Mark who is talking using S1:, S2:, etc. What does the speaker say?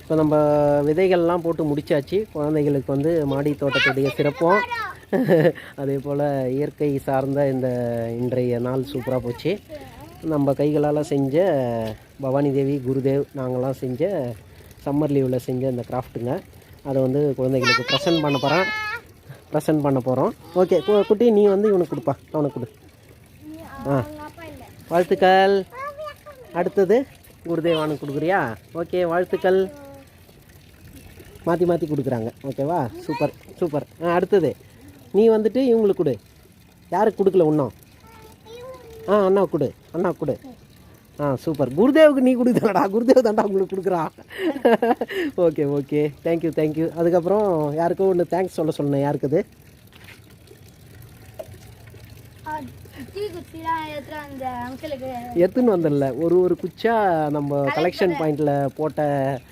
S1: இப்போ நம்ம விதைகள்லாம் போட்டு முடித்தாச்சு. குழந்தைகளுக்கு வந்து மாடி தோட்டத்துடைய சிறப்பும் அதே போல் இயற்கை சார்ந்த இன்றைய நாள் சூப்பராக போச்சு. நம்ம கைகளால் செஞ்ச பவானி தேவி, குருதேவ் நாங்கள்லாம் செஞ்ச சம்மர் லீவில் செஞ்ச இந்த கிராஃப்ட்டுங்க. அதை வந்து குழந்தைகளுக்கு ப்ரெசன்ட் பண்ண போகிறோம். ஓகே குட்டி, நீ வந்து இவனுக்கு கொடுப்பா, அவனுக்கு கொடு. வாழ்த்துக்கள். அடுத்தது குருதேவானுக்கு கொடுக்குறியா? ஓகே, வாழ்த்துக்கள். மாற்றி கொடுக்குறாங்க. ஓகேவா? சூப்பர். அடுத்தது நீ வந்துட்டு இவங்களுக்கு கொடு. யாருக்கு கொடுக்கல இன்னும்? அண்ணா கொடு. சூப்பர். குருதேவுக்கு நீ கொடுக்குறடா. குருதேவ் தாண்டா உங்களுக்கு கொடுக்குறான். Okay thank you. அதுக்கப்புறம் யாருக்கோ ஒன்று தேங்க்ஸ் சொன்னேன். யாருக்கு அது? எடுத்துன்னு வந்துடல. ஒரு குச்சா நம்ம கலெக்ஷன் பாயிண்டில் போட்ட